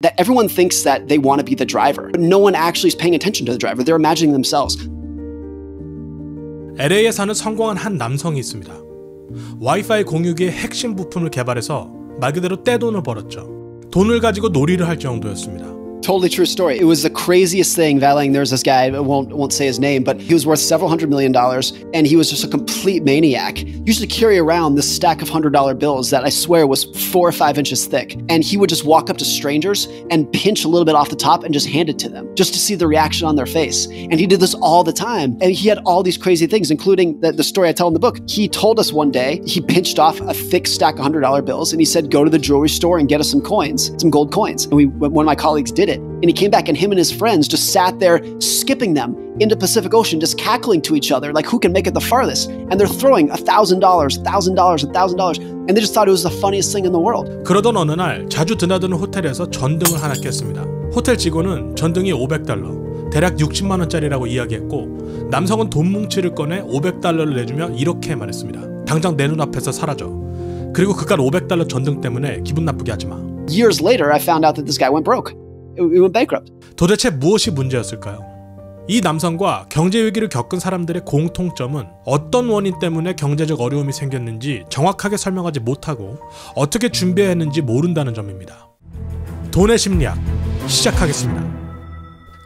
that everyone thinks that they want to be the driver, but no one actually is paying attention to the driver. They're imagining themselves. LA에 사는 성공한 한 남성이 있습니다. 와이파이 공유기의 핵심 부품을 개발해서 말 그대로 떼돈을 벌었죠. 돈을 가지고 놀이를 할 정도였습니다. Totally true story. It was the craziest thing. Valang, there's this guy, I won't say his name, but he was worth several $100 million, and he was just a complete maniac. He used to carry around this stack of $100 bills that I swear was 4 or 5 inches thick. And he would just walk up to strangers and pinch a little bit off the top and just hand it to them, just to see the reaction on their face. And he did this all the time. And he had all these crazy things, including the story I tell in the book. He told us one day, he pinched off a thick stack of $100 bills, and he said, go to the jewelry store and get us some coins, some gold coins. And one of my colleagues did it. And he came back, and him and his friends just sat there skipping them into Pacific Ocean, just cackling to each other, like who can make it the farthest. And they're throwing $1,000, $1,000, $1,000. And they just thought it was the funniest thing in the world. 그러던 어느 날 자주 드나드는 호텔에서 전등을 하나 깼습니다. 호텔 직원은 전등이 $500, 대략 60만 원짜리라고 이야기했고, 남성은 돈 뭉치를 꺼내 $500를 내주며 이렇게 말했습니다. 당장 내 눈앞에서 사라져. 그리고 그깟 $500 전등 때문에 기분 나쁘게 하지 마. Years later, I found out that this guy went broke. He went bankrupt. 도대체 무엇이 문제였을까요? 이 남성과 경제 위기를 겪은 사람들의 공통점은 어떤 원인 때문에 경제적 어려움이 생겼는지 정확하게 설명하지 못하고 어떻게 준비해야 했는지 모른다는 점입니다. 돈의 심리학, 시작하겠습니다.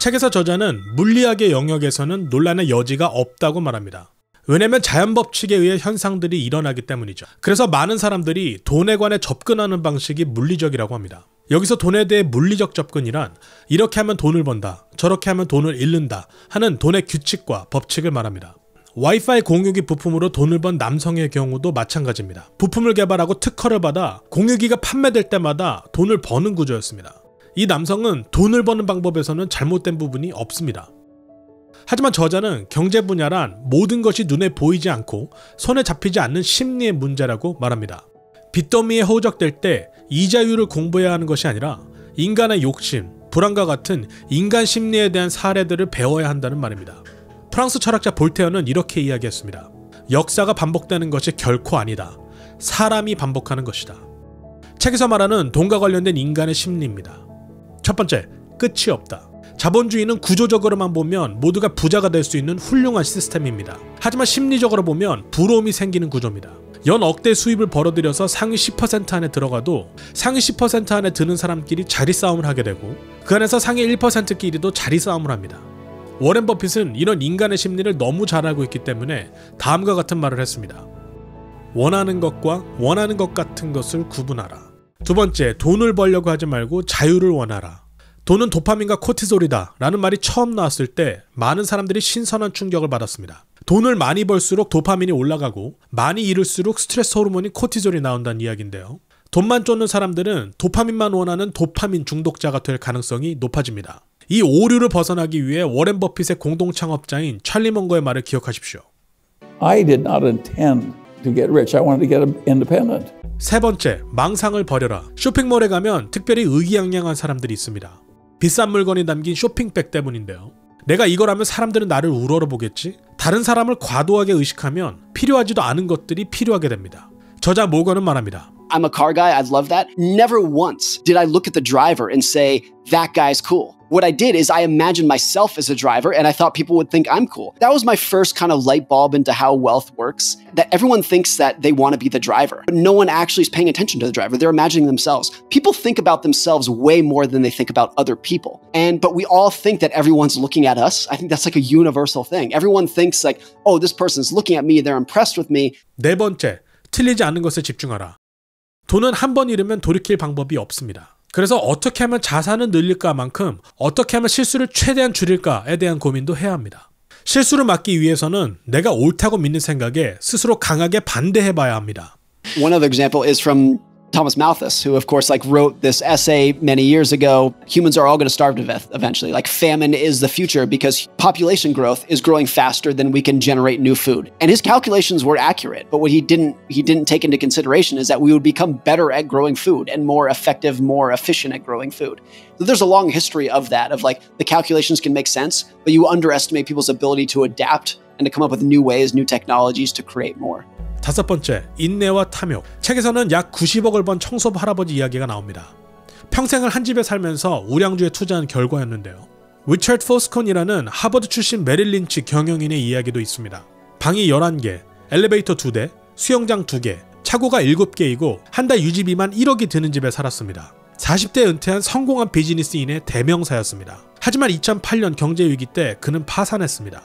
책에서 저자는 물리학의 영역에서는 논란의 여지가 없다고 말합니다. 왜냐면 자연 법칙에 의해 현상들이 일어나기 때문이죠. 그래서 많은 사람들이 돈에 관해 접근하는 방식이 물리적이라고 합니다. 여기서 돈에 대해 물리적 접근이란 이렇게 하면 돈을 번다, 저렇게 하면 돈을 잃는다 하는 돈의 규칙과 법칙을 말합니다. 와이파이 공유기 부품으로 돈을 번 남성의 경우도 마찬가지입니다. 부품을 개발하고 특허를 받아 공유기가 판매될 때마다 돈을 버는 구조였습니다. 이 남성은 돈을 버는 방법에서는 잘못된 부분이 없습니다. 하지만 저자는 경제 분야란 모든 것이 눈에 보이지 않고 손에 잡히지 않는 심리의 문제라고 말합니다. 빚더미에 허우적될 때 이자율을 공부해야 하는 것이 아니라 인간의 욕심, 불안과 같은 인간 심리에 대한 사례들을 배워야 한다는 말입니다. 프랑스 철학자 볼테어는 이렇게 이야기했습니다. 역사가 반복되는 것이 결코 아니다. 사람이 반복하는 것이다. 책에서 말하는 돈과 관련된 인간의 심리입니다. 첫 번째, 끝이 없다. 자본주의는 구조적으로만 보면 모두가 부자가 될 수 있는 훌륭한 시스템입니다. 하지만 심리적으로 보면 부러움이 생기는 구조입니다. 연 억대 수입을 벌어들여서 상위 10% 안에 들어가도 상위 10% 안에 드는 사람끼리 자리 싸움을 하게 되고 그 안에서 상위 1%끼리도 자리 싸움을 합니다. 워렌 버핏은 이런 인간의 심리를 너무 잘 알고 있기 때문에 다음과 같은 말을 했습니다. 원하는 것과 원하는 것 같은 것을 구분하라. 두 번째, 돈을 벌려고 하지 말고 자유를 원하라. 돈은 도파민과 코티솔이다 라는 말이 처음 나왔을 때 많은 사람들이 신선한 충격을 받았습니다. 돈을 많이 벌수록 도파민이 올라가고 많이 잃을수록 스트레스 호르몬인 코티솔이 나온다는 이야기인데요. 돈만 쫓는 사람들은 도파민만 원하는 도파민 중독자가 될 가능성이 높아집니다. 이 오류를 벗어나기 위해 워렌 버핏의 공동 창업자인 찰리 먼거의 말을 기억하십시오. I did not intend to get rich. I wanted to get independent. 세 번째, 망상을 버려라. 쇼핑몰에 가면 특별히 의기양양한 사람들이 있습니다. 비싼 물건이 담긴 쇼핑백 때문인데요. 내가 이걸 하면 사람들은 나를 우러러보겠지? 다른 사람을 과도하게 의식하면 필요하지도 않은 것들이 필요하게 됩니다. 저자 모건은 말합니다. I'm a car guy. I love that. Never once did I look at the driver and say, that guy's cool. What I did is I imagined myself as a driver and I thought people would think I'm cool. That was my first kind of light bulb into how wealth works, that everyone thinks that they want to be the driver, but no one actually is paying attention to the driver. They're imagining themselves. People think about themselves way more than they think about other people. But we all think that everyone's looking at us. I think that's like a universal thing. Everyone thinks like, oh, this person's looking at me. They're impressed with me. 네 번째, 틀리지 않은 것에 집중하라. 돈은 한 번 잃으면 돌이킬 방법이 없습니다. 그래서 어떻게 하면 자산을 늘릴까만큼 어떻게 하면 실수를 최대한 줄일까에 대한 고민도 해야 합니다. 실수를 막기 위해서는 내가 옳다고 믿는 생각에 스스로 강하게 반대해봐야 합니다. One other example is from Thomas Malthus, who of course wrote this essay many years ago, humans are all going to starve to death eventually. Famine is the future because population growth is growing faster than we can generate new food. And his calculations were accurate, but what he didn't take into consideration is that we would become better at growing food and more effective, more efficient at growing food. So there's a long history of that, of the calculations can make sense, but you underestimate people's ability to adapt and to come up with new ways, new technologies to create more. 다섯 번째, 인내와 탐욕. 책에서는 약 90억을 번 청소부 할아버지 이야기가 나옵니다. 평생을 한 집에 살면서 우량주에 투자한 결과였는데요. 리처드 포스콘이라는 하버드 출신 메릴 린치 경영인의 이야기도 있습니다. 방이 11개, 엘리베이터 2대, 수영장 2개, 차고가 7개이고 한 달 유지비만 1억이 드는 집에 살았습니다. 40대 은퇴한 성공한 비즈니스인의 대명사였습니다. 하지만 2008년 경제위기 때 그는 파산했습니다.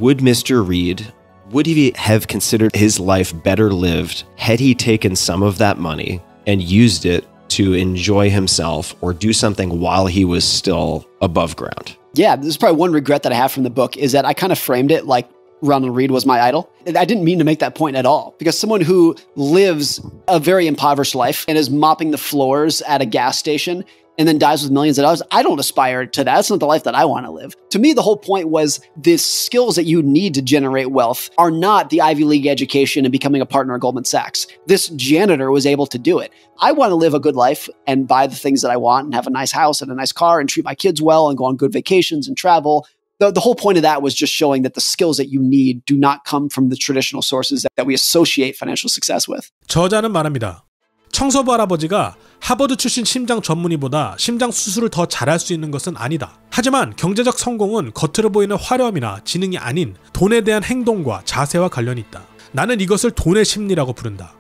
Would Mr. Reed, would he have considered his life better lived had he taken some of that money and used it to enjoy himself or do something while he was still above ground? Yeah, this is probably one regret that I have from the book is that I kind of framed it like Ronald Reed was my idol. I didn't mean to make that point at all, because someone who lives a very impoverished life and is mopping the floors at a gas station and then dies with millions of dollars, I don't aspire to that. That's not the life that I want to live. To me, the whole point was the skills that you need to generate wealth are not the Ivy League education and becoming a partner at Goldman Sachs. This janitor was able to do it. I want to live a good life and buy the things that I want and have a nice house and a nice car and treat my kids well and go on good vacations and travel. The whole point of that was just showing that the skills that you need do not come from the traditional sources that we associate financial success with. 저자는 말합니다. 청소부 할아버지가 하버드 출신 심장 전문의보다 심장 수술을 더 잘할 수 있는 것은 아니다. 하지만 경제적 성공은 겉으로 보이는 화려함이나 지능이 아닌 돈에 대한 행동과 자세와 관련이 있다. 나는 이것을 돈의 심리라고 부른다.